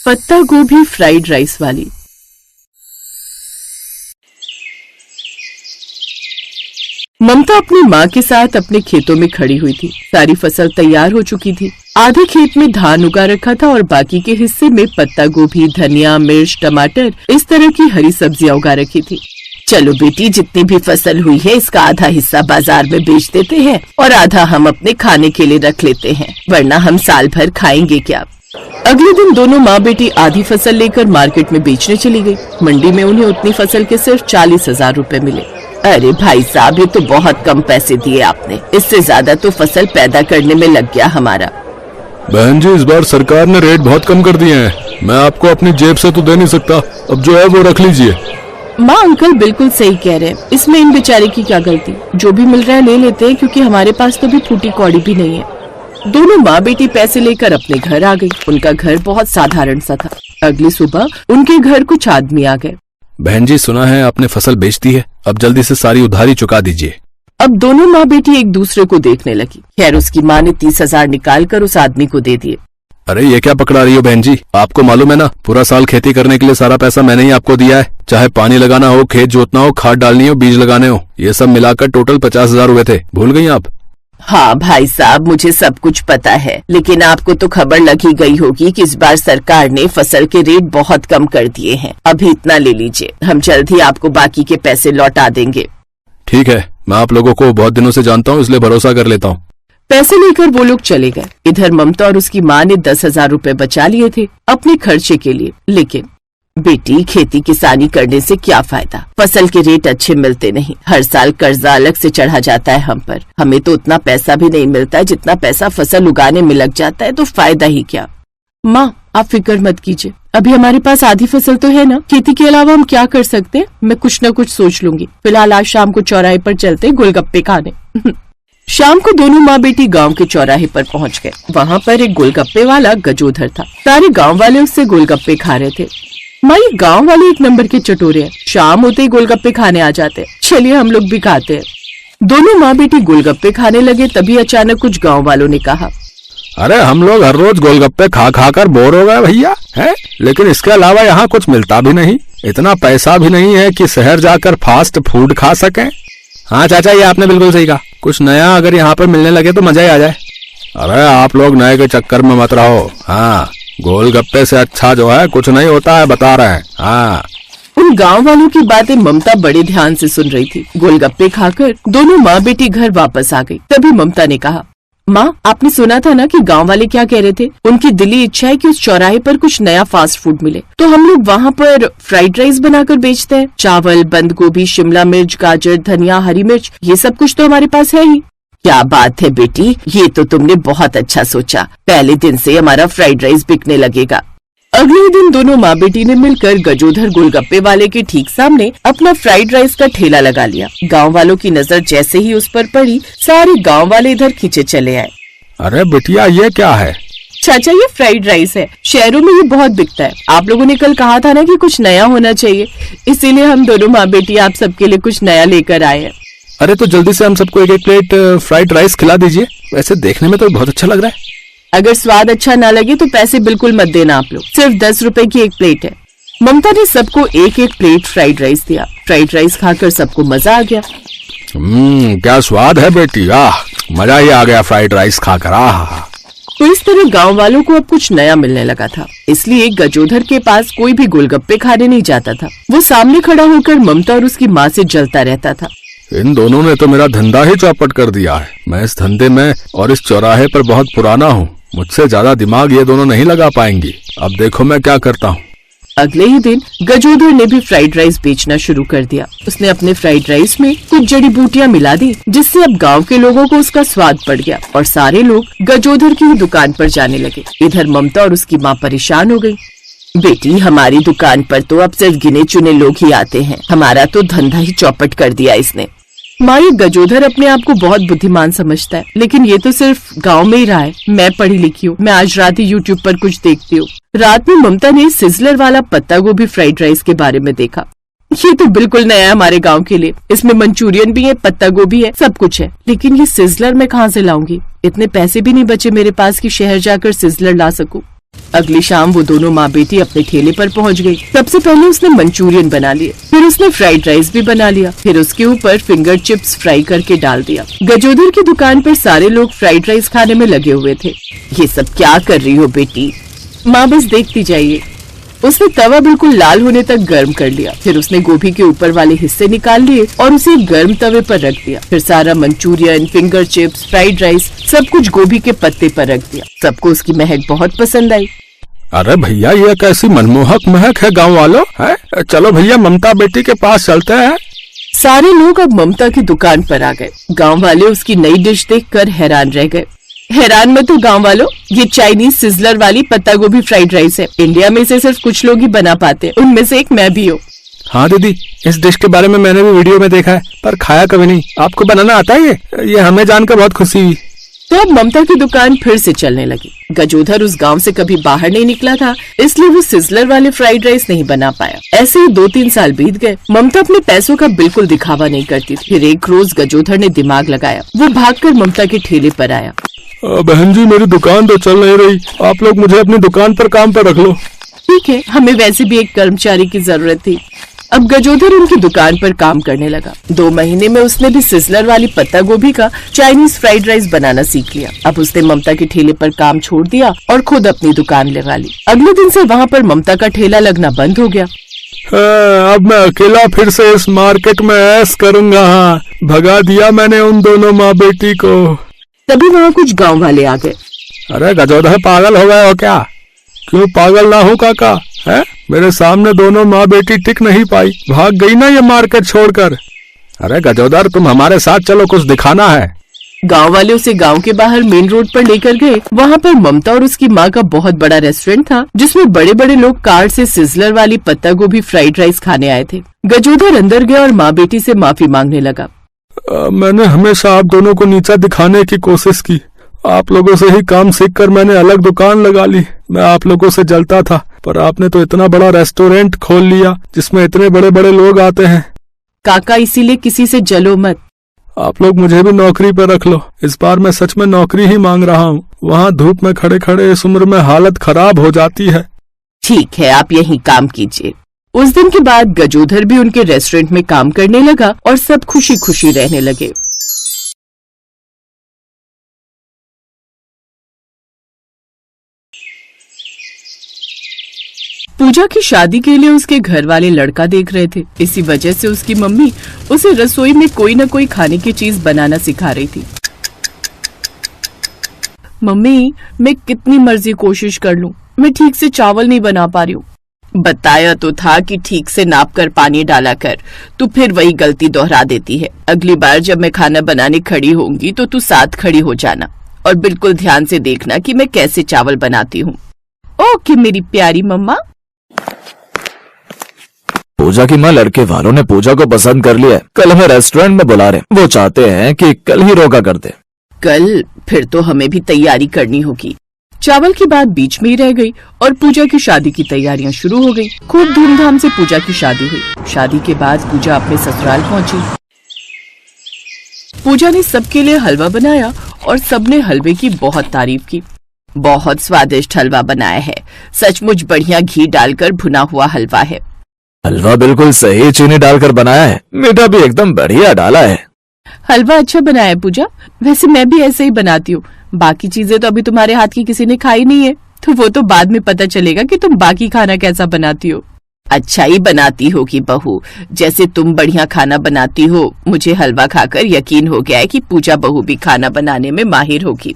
पत्ता गोभी fried rice वाली। ममता अपनी माँ के साथ अपने खेतों में खड़ी हुई थी। सारी फसल तैयार हो चुकी थी। आधे खेत में धान उगा रखा था और बाकी के हिस्से में पत्ता गोभी, धनिया, मिर्च, टमाटर, इस तरह की हरी सब्जियां उगा रखी थी। चलो बेटी, जितनी भी फसल हुई है इसका आधा हिस्सा बाजार में बेच देते हैं और आधा हम अपने खाने के लिए रख लेते हैं, वरना हम साल भर खाएंगे क्या। अगले दिन दोनों माँ बेटी आधी फसल लेकर मार्केट में बेचने चली गई। मंडी में उन्हें उतनी फसल के सिर्फ 40,000 रुपए मिले। अरे भाई साहब, ये तो बहुत कम पैसे दिए आपने, इससे ज्यादा तो फसल पैदा करने में लग गया हमारा। बहन जी, इस बार सरकार ने रेट बहुत कम कर दिए हैं, मैं आपको अपनी जेब से तो दे नहीं सकता, अब जो है वो रख लीजिए। माँ अंकल बिल्कुल सही कह रहे हैं, इसमें इन बेचारे की क्या गलती, जो भी मिल रहा है ले लेते हैं क्योंकि हमारे पास तो भी फूटी कौड़ी भी नहीं है। दोनों माँ बेटी पैसे लेकर अपने घर आ गई। उनका घर बहुत साधारण सा था। अगली सुबह उनके घर कुछ आदमी आ गए। बहन जी, सुना है आपने फसल बेच दी है, अब जल्दी से सारी उधारी चुका दीजिए। अब दोनों माँ बेटी एक दूसरे को देखने लगी। खैर उसकी माँ ने 30,000 निकाल कर उस आदमी को दे दिए। अरे ये क्या पकड़ा रही हो बहन जी, आपको मालूम है ना, पूरा साल खेती करने के लिए सारा पैसा मैंने ही आपको दिया है। चाहे पानी लगाना हो, खेत जोतना हो, खाद डालनी हो, बीज लगाने हो, ये सब मिलाकर टोटल 50,000 हुए थे। भूल गई आप? हाँ भाई साहब, मुझे सब कुछ पता है, लेकिन आपको तो खबर लगी गई होगी कि इस बार सरकार ने फसल के रेट बहुत कम कर दिए हैं। अभी इतना ले लीजिए, हम जल्द ही आपको बाकी के पैसे लौटा देंगे। ठीक है, मैं आप लोगों को बहुत दिनों से जानता हूँ, इसलिए भरोसा कर लेता हूँ। पैसे लेकर वो लोग चले गए। इधर ममता और उसकी माँ ने 10,000 रुपए बचा लिए थे अपने खर्चे के लिए। लेकिन बेटी, खेती किसानी करने से क्या फायदा, फसल के रेट अच्छे मिलते नहीं, हर साल कर्जा अलग से चढ़ा जाता है हम पर। हमें तो उतना पैसा भी नहीं मिलता है जितना पैसा फसल उगाने में लग जाता है, तो फायदा ही क्या। माँ आप फिक्र मत कीजिए, अभी हमारे पास आधी फसल तो है ना, खेती के अलावा हम क्या कर सकते हैं, मैं कुछ न कुछ सोच लूंगी। फिलहाल आज शाम को चौराहे पर चलते गोलगप्पे खाने। शाम को दोनों माँ बेटी गांव के चौराहे पर पहुंच गए। वहाँ पर एक गोलगप्पे वाला गजोधर था। सारे गांव वाले उससे गोलगप्पे खा रहे थे। माँ, ये गांव वाले एक नंबर के चटोरे हैं, शाम होते ही गोलगप्पे खाने आ जाते हैं, चलिए हम लोग भी खाते हैं। दोनों माँ बेटी गोलगप्पे खाने लगे, तभी अचानक कुछ गांव वालों ने कहा, अरे हम लोग हर रोज गोलगप्पे खा खा कर बोर हो गए भैया, है, लेकिन इसके अलावा यहाँ कुछ मिलता भी नहीं, इतना पैसा भी नहीं है कि शहर जाकर फास्ट फूड खा सकें। हाँ चाचा, ये आपने बिल्कुल सही कहा, कुछ नया अगर यहाँ पर मिलने लगे तो मजा ही आ जाए। अरे आप लोग नए के चक्कर में मत रहो, हाँ, गोलगप्पे से अच्छा जो है कुछ नहीं होता है, बता रहे हैं। हाँ। उन गांव वालों की बातें ममता बड़े ध्यान से सुन रही थी। गोलगप्पे खाकर दोनों माँ बेटी घर वापस आ गई। तभी ममता ने कहा, माँ आपने सुना था ना कि गांव वाले क्या कह रहे थे, उनकी दिली इच्छा है कि उस चौराहे पर कुछ नया फास्ट फूड मिले, तो हम लोग वहाँ पर फ्राइड राइस बनाकर बेचते हैं। चावल, बंद गोभी, शिमला मिर्च, गाजर, धनिया, हरी मिर्च, ये सब कुछ तो हमारे पास है ही। क्या बात है बेटी, ये तो तुमने बहुत अच्छा सोचा, पहले दिन से हमारा फ्राइड राइस बिकने लगेगा। अगले दिन दोनों माँ बेटी ने मिलकर गजोधर गोलगप्पे वाले के ठीक सामने अपना फ्राइड राइस का ठेला लगा लिया। गांव वालों की नजर जैसे ही उस पर पड़ी, सारे गांव वाले इधर खींचे चले आए। अरे बिटिया, ये क्या है? चाचा, ये फ्राइड राइस है, शहरों में ये बहुत बिकता है। आप लोगों ने कल कहा था ना कि कुछ नया होना चाहिए, इसीलिए हम दोनों माँ बेटी आप सबके लिए कुछ नया लेकर आए हैं। अरे तो जल्दी से हम सबको एक प्लेट फ्राइड राइस खिला दीजिए, वैसे देखने में तो बहुत अच्छा लग रहा है। अगर स्वाद अच्छा ना लगे तो पैसे बिल्कुल मत देना आप लोग, सिर्फ 10 रुपए की एक प्लेट है। ममता ने सबको एक एक प्लेट फ्राइड राइस दिया। फ्राइड राइस खाकर सबको मजा आ गया। क्या स्वाद है बेटी, आह, मजा ही आ गया फ्राइड राइस खाकर। आह। तो इस तरह गांव वालों को अब कुछ नया मिलने लगा था, इसलिए गजोधर के पास कोई भी गोलगप्पे खाने नहीं जाता था। वो सामने खड़ा होकर ममता और उसकी माँ से जलता रहता था। इन दोनों ने तो मेरा धंधा ही चौपट कर दिया है। मैं इस धंधे में और इस चौराहे पर बहुत पुराना हूँ, मुझसे ज्यादा दिमाग ये दोनों नहीं लगा पाएंगी। अब देखो मैं क्या करता हूँ। अगले ही दिन गजोधर ने भी फ्राइड राइस बेचना शुरू कर दिया। उसने अपने फ्राइड राइस में कुछ जड़ी बूटियां मिला दी, जिससे अब गांव के लोगों को उसका स्वाद पड़ गया और सारे लोग गजोधर की ही दुकान पर जाने लगे। इधर ममता और उसकी माँ परेशान हो गई। बेटी, हमारी दुकान पर तो अब सिर्फ गिने चुने लोग ही आते हैं, हमारा तो धंधा ही चौपट कर दिया इसने। माँ, ये गजोधर अपने आप को बहुत बुद्धिमान समझता है, लेकिन ये तो सिर्फ गांव में ही रहा है। मैं पढ़ी लिखी हूँ, मैं आज रात ही यूट्यूब पर कुछ देखती हूँ। रात में ममता ने सिजलर वाला पत्ता गोभी फ्राइड राइस के बारे में देखा। ये तो बिल्कुल नया है हमारे गांव के लिए, इसमें मंचूरियन भी है, पत्ता गोभी है, सब कुछ है, लेकिन ये सिजलर मैं कहाँ से लाऊंगी? इतने पैसे भी नहीं बचे मेरे पास कि शहर जाकर सिजलर ला सकूं। अगली शाम वो दोनों माँ बेटी अपने ठेले पर पहुँच गई। सबसे पहले उसने मंचूरियन बना लिए, फिर उसने फ्राइड राइस भी बना लिया, फिर उसके ऊपर फिंगर चिप्स फ्राई करके डाल दिया। गजोदर की दुकान पर सारे लोग फ्राइड राइस खाने में लगे हुए थे। ये सब क्या कर रही हो बेटी? माँ बस देखती जाइए। उसने तवा बिल्कुल लाल होने तक गर्म कर लिया, फिर उसने गोभी के ऊपर वाले हिस्से निकाल लिए और उसे गर्म तवे पर रख दिया। फिर सारा Manchurian, finger chips, fried rice सब कुछ गोभी के पत्ते पर रख दिया। सबको उसकी महक बहुत पसंद आई। अरे भैया, ये कैसी मनमोहक महक है गांव वालों, है? चलो भैया, ममता बेटी के पास चलते हैं। सारे लोग अब ममता की दुकान पर आ गए। गांव वाले उसकी नई डिश देखकर हैरान रह गए। हैरान मत हो गांव वालों, ये चाइनीज सिजलर वाली पत्ता गोभी फ्राइड राइस है। इंडिया में इसे सिर्फ कुछ लोग ही बना पाते हैं, उनमें से एक मैं भी हूँ। हाँ दीदी, इस डिश के बारे में मैंने भी वीडियो में देखा है, पर खाया कभी नहीं। आपको बनाना आता है ये हमें जानकर बहुत खुशी हुई। तो अब ममता की दुकान फिर से चलने लगी। गजोधर उस गांव से कभी बाहर नहीं निकला था, इसलिए वो सिजलर वाले फ्राइड राइस नहीं बना पाया। ऐसे ही 2-3 साल बीत गए। ममता अपने पैसों का बिल्कुल दिखावा नहीं करती थी। फिर एक रोज गजोधर ने दिमाग लगाया। वो भागकर ममता के ठेले पर आया। बहन जी, मेरी दुकान तो चल नहीं रही, आप लोग मुझे अपनी दुकान पर काम पर रख लो। ठीक है, हमें वैसे भी एक कर्मचारी की जरूरत थी। अब गजोधर उनकी दुकान पर काम करने लगा। 2 महीने में उसने भी सिजलर वाली पत्ता गोभी का चाइनीज फ्राइड राइस बनाना सीख लिया। अब उसने ममता के ठेले पर काम छोड़ दिया और खुद अपनी दुकान लगा ली। अगले दिन से वहाँ पर ममता का ठेला लगना बंद हो गया। अब मैं अकेला फिर से इस मार्केट में ऐश करूँगा। भगा दिया मैंने उन दोनों माँ बेटी को। तभी वहाँ कुछ गाँव वाले आ गए। अरे गजोधर, पागल हो गए हो क्या? क्यों पागल ना हो काका, है? मेरे सामने दोनों माँ बेटी टिक नहीं पाई, भाग गई ना ये मार्केट छोड़कर। अरे गजोधर, तुम हमारे साथ चलो, कुछ दिखाना है। गांव वाले उसे गांव के बाहर मेन रोड पर लेकर गए। वहाँ पर ममता और उसकी माँ का बहुत बड़ा रेस्टोरेंट था, जिसमें बड़े बड़े लोग कार से सिजलर वाली पत्ता गोभी फ्राइड राइस खाने आए थे। गजोधर अंदर गया और माँ बेटी से माफी मांगने लगा। मैंने हमेशा आप दोनों को नीचा दिखाने की कोशिश की। आप लोगों से ही काम सीखकर मैंने अलग दुकान लगा ली। मैं आप लोगों से जलता था, पर आपने तो इतना बड़ा रेस्टोरेंट खोल लिया जिसमें इतने बड़े बड़े लोग आते हैं। काका, इसीलिए किसी से जलो मत। आप लोग मुझे भी नौकरी पर रख लो। इस बार मैं सच में नौकरी ही मांग रहा हूँ। वहाँ धूप में खड़े खड़े इस उम्र में हालत खराब हो जाती है। ठीक है, आप यहीं काम कीजिए। उस दिन के बाद गजोधर भी उनके रेस्टोरेंट में काम करने लगा और सब खुशी खुशी रहने लगे। पूजा की शादी के लिए उसके घर वाले लड़का देख रहे थे। इसी वजह से उसकी मम्मी उसे रसोई में कोई न कोई खाने की चीज बनाना सिखा रही थी। मम्मी, मैं कितनी मर्जी कोशिश कर लूं, मैं ठीक से चावल नहीं बना पा रही हूँ। बताया तो था कि ठीक से नाप कर पानी डाला कर, तू फिर वही गलती दोहरा देती है। अगली बार जब मैं खाना बनाने खड़ी होंगी तो तू साथ खड़ी हो जाना और बिल्कुल ध्यान से देखना कि मैं कैसे चावल बनाती हूँ। ओके मेरी प्यारी मम्मा। पूजा की माँ, लड़के वालों ने पूजा को पसंद कर लिया है। कल हमें रेस्टोरेंट में बुला रहे। वो चाहते हैं कि कल ही रोका कर दे। कल? फिर तो हमें भी तैयारी करनी होगी। चावल की बात बीच में ही रह गई और पूजा की शादी की तैयारियां शुरू हो गई। खूब धूमधाम से पूजा की शादी हुई। शादी के बाद पूजा अपने ससुराल पहुंची। पूजा ने सबके लिए हलवा बनाया और सबने हलवे की बहुत तारीफ की। बहुत स्वादिष्ट हलवा बनाया है, सचमुच बढ़िया घी डालकर भुना हुआ हलवा है। हलवा बिल्कुल सही चीनी डालकर बनाया है, मीठा भी एकदम बढ़िया डाला है। हलवा अच्छा बनाया है पूजा, वैसे मैं भी ऐसे ही बनाती हूँ। बाकी चीजें तो अभी तुम्हारे हाथ की किसी ने खाई नहीं है, तो वो तो बाद में पता चलेगा कि तुम बाकी खाना कैसा बनाती हो। अच्छा ही बनाती होगी बहू, जैसे तुम बढ़िया खाना बनाती हो। मुझे हलवा खाकर यकीन हो गया है कि पूजा बहू भी खाना बनाने में माहिर होगी।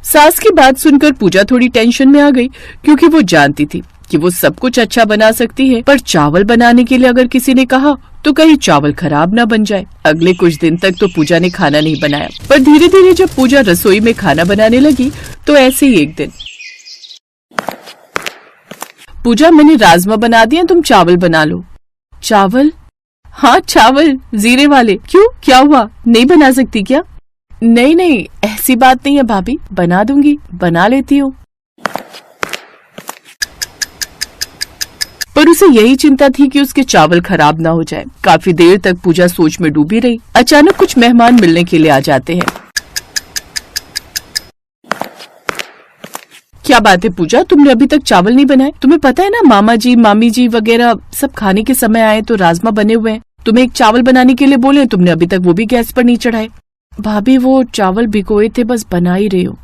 सास की बात सुनकर पूजा थोड़ी टेंशन में आ गई, क्योंकि वो जानती थी कि वो सब कुछ अच्छा बना सकती है, पर चावल बनाने के लिए अगर किसी ने कहा तो कहीं चावल खराब ना बन जाए। अगले कुछ दिन तक तो पूजा ने खाना नहीं बनाया, पर धीरे धीरे जब पूजा रसोई में खाना बनाने लगी तो ऐसे ही एक दिन, पूजा मैंने राजमा बना दिया, तुम चावल बना लो। चावल? हाँ चावल, जीरे वाले। क्यों, क्या हुआ, नहीं बना सकती क्या? नहीं नहीं, ऐसी बात नहीं है भाभी, बना दूंगी, बना लेती हूँ। पर उसे यही चिंता थी कि उसके चावल खराब ना हो जाए। काफी देर तक पूजा सोच में डूबी रही। अचानक कुछ मेहमान मिलने के लिए आ जाते हैं। क्या बात है पूजा, तुमने अभी तक चावल नहीं बनाए? तुम्हें पता है ना मामा जी मामी जी वगैरह सब खाने के समय आए तो राजमा बने हुए हैं। तुम्हें एक चावल बनाने के लिए बोले, तुमने अभी तक वो भी गैस पर नहीं चढ़ाए। भाभी वो चावल भिगोए थे, बस बना ही रही हूँ।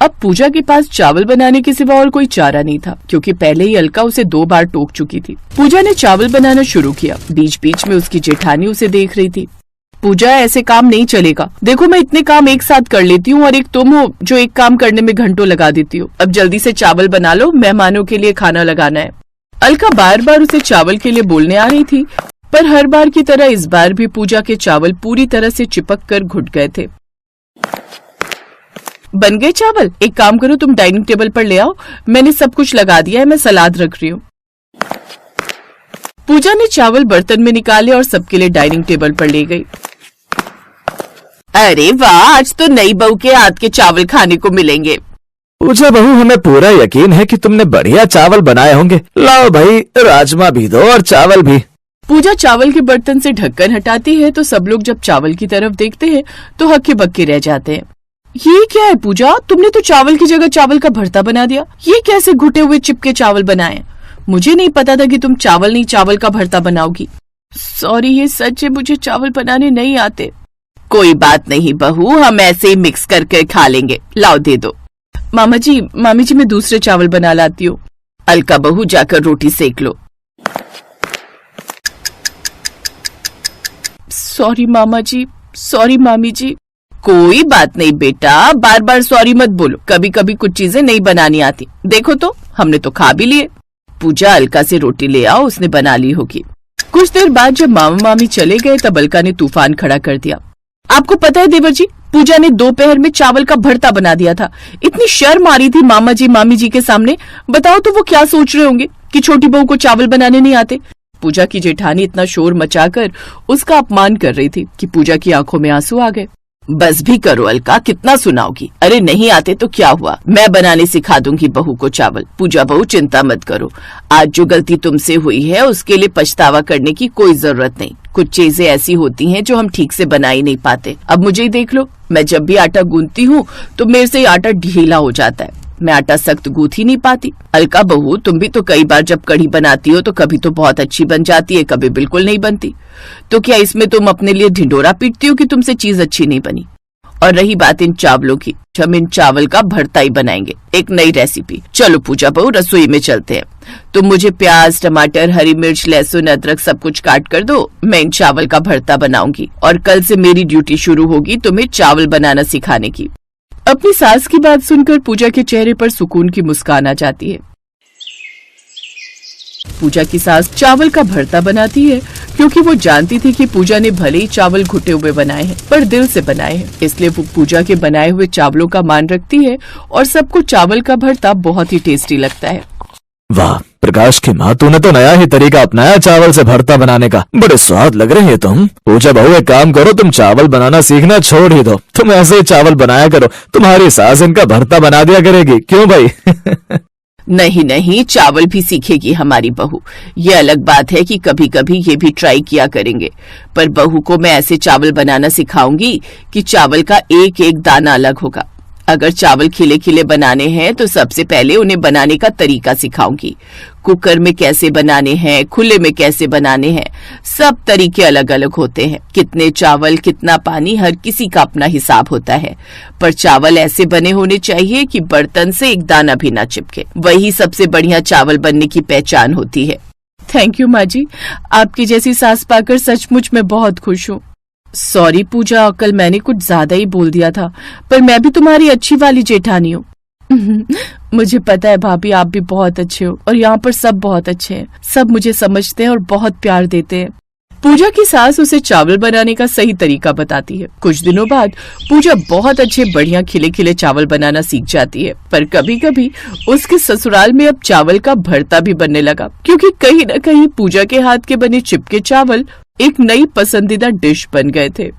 अब पूजा के पास चावल बनाने के सिवा और कोई चारा नहीं था, क्योंकि पहले ही अलका उसे 2 बार टोक चुकी थी। पूजा ने चावल बनाना शुरू किया। बीच बीच में उसकी जेठानी उसे देख रही थी। पूजा ऐसे काम नहीं चलेगा, देखो मैं इतने काम एक साथ कर लेती हूँ और एक तुम हो जो एक काम करने में घंटों लगा देती हो। अब जल्दी से चावल बना लो, मेहमानों के लिए खाना लगाना है। अलका बार बार उसे चावल के लिए बोलने आ रही थी, पर हर बार की तरह इस बार भी पूजा के चावल पूरी तरह से चिपक कर घुट गए थे। बन गए चावल? एक काम करो, तुम डाइनिंग टेबल पर ले आओ, मैंने सब कुछ लगा दिया है, मैं सलाद रख रही हूँ। पूजा ने चावल बर्तन में निकाले और सबके लिए डाइनिंग टेबल पर ले गई। अरे वाह, आज तो नई बहू के हाथ के चावल खाने को मिलेंगे। पूजा बहू, हमें पूरा यकीन है कि तुमने बढ़िया चावल बनाए होंगे। लाओ भाई, राजमा भी दो और चावल भी। पूजा चावल के बर्तन से ढक्कन हटाती है तो सब लोग जब चावल की तरफ देखते हैं तो हक्के बक्के रह जाते हैं। ये क्या है पूजा, तुमने तो चावल की जगह चावल का भरता बना दिया। ये कैसे घुटे हुए चिपके चावल बनाए? मुझे नहीं पता था कि तुम चावल नहीं चावल का भरता बनाओगी। सॉरी, ये सच है, मुझे चावल बनाने नहीं आते। कोई बात नहीं बहू, हम ऐसे ही मिक्स करके खा लेंगे। लाओ दे दो। मामा जी मामी जी, मैं दूसरे चावल बना लाती हूँ। अलका बहू, जाकर रोटी सेक लो। सॉरी मामा जी, सॉरी मामी जी। कोई बात नहीं बेटा, बार बार सॉरी मत बोलो, कभी कभी कुछ चीजें नहीं बनानी आती। देखो तो, हमने तो खा भी लिए। पूजा, अलका से रोटी ले आओ, उसने बना ली होगी। कुछ देर बाद जब मामा मामी चले गए तब अलका ने तूफान खड़ा कर दिया। आपको पता है देवर जी, पूजा ने दोपहर में चावल का भरता बना दिया था। इतनी शर्म आ रही थी मामा जी मामी जी के सामने। बताओ तो वो क्या सोच रहे होंगे कि छोटी बहू को चावल बनाने नहीं आते। पूजा की जेठानी इतना शोर मचाकर उसका अपमान कर रही थी कि पूजा की आंखों में आंसू आ गए। बस भी करो अलका, कितना सुनाओगी? अरे नहीं आते तो क्या हुआ, मैं बनाने सिखा दूंगी बहू को चावल। पूजा बहू चिंता मत करो, आज जो गलती तुमसे हुई है उसके लिए पछतावा करने की कोई जरूरत नहीं। कुछ चीजें ऐसी होती हैं जो हम ठीक से बना ही नहीं पाते। अब मुझे ही देख लो, मैं जब भी आटा गूंथती हूँ तो मेरे से आटा ढीला हो जाता है, मैं आटा सख्त गूंथ ही नहीं पाती। अलका बहू, तुम भी तो कई बार जब कढ़ी बनाती हो तो कभी तो बहुत अच्छी बन जाती है, कभी बिल्कुल नहीं बनती। तो क्या इसमें तुम अपने लिए ढिंडोरा पीटती हो कि तुमसे चीज अच्छी नहीं बनी? और रही बात इन चावलों की, हम इन चावल का भरता ही बनाएंगे, एक नई रेसिपी। चलो पूजा बहू, रसोई में चलते हैं। तुम मुझे प्याज, टमाटर, हरी मिर्च, लहसुन, अदरक सब कुछ काट कर दो, मैं इन चावल का भरता बनाऊंगी। और कल से मेरी ड्यूटी शुरू होगी तुम्हें चावल बनाना सिखाने की। अपनी सास की बात सुनकर पूजा के चेहरे पर सुकून की मुस्कान आ जाती है। पूजा की सास चावल का भरता बनाती है क्योंकि वो जानती थी कि पूजा ने भले ही चावल घुटे हुए बनाए हैं पर दिल से बनाए हैं, इसलिए वो पूजा के बनाए हुए चावलों का मान रखती है और सबको चावल का भरता बहुत ही टेस्टी लगता है। वाह प्रकाश की माँ, तूने तो नया ही तरीका अपनाया चावल से भरता बनाने का। बड़े स्वाद लग रहे हैं तुम। पूजा बहू, एक काम करो, तुम चावल बनाना सीखना छोड़ ही दो, तुम ऐसे ही चावल बनाया करो, तुम्हारी सास इनका भरता बना दिया करेगी। क्यों भाई? नहीं नहीं, चावल भी सीखेगी हमारी बहू। ये अलग बात है कि कभी कभी ये भी ट्राई किया करेंगे, पर बहू को मैं ऐसे चावल बनाना सिखाऊंगी कि चावल का एक एक दाना अलग होगा। अगर चावल खिले खिले बनाने हैं तो सबसे पहले उन्हें बनाने का तरीका सिखाऊंगी। कुकर में कैसे बनाने हैं, खुले में कैसे बनाने हैं, सब तरीके अलग अलग होते हैं। कितने चावल, कितना पानी, हर किसी का अपना हिसाब होता है, पर चावल ऐसे बने होने चाहिए कि बर्तन से एक दाना भी ना चिपके। वही सबसे बढ़िया चावल बनने की पहचान होती है। थैंक यू माँ जी, आपकी जैसी सास पाकर सचमुच मैं बहुत खुश हूँ। सॉरी पूजा, कल मैंने कुछ ज्यादा ही बोल दिया था, पर मैं भी तुम्हारी अच्छी वाली जेठानी हूँ। मुझे पता है भाभी, आप भी बहुत अच्छे हो और यहाँ पर सब बहुत अच्छे हैं, सब मुझे समझते हैं और बहुत प्यार देते हैं। पूजा की सास उसे चावल बनाने का सही तरीका बताती है। कुछ दिनों बाद पूजा बहुत अच्छे बढ़िया खिले खिले चावल बनाना सीख जाती है, पर कभी कभी उसके ससुराल में अब चावल का भरता भी बनने लगा, क्योंकि कहीं न कहीं पूजा के हाथ के बने चिपके चावल एक नई पसंदीदा डिश बन गए थे।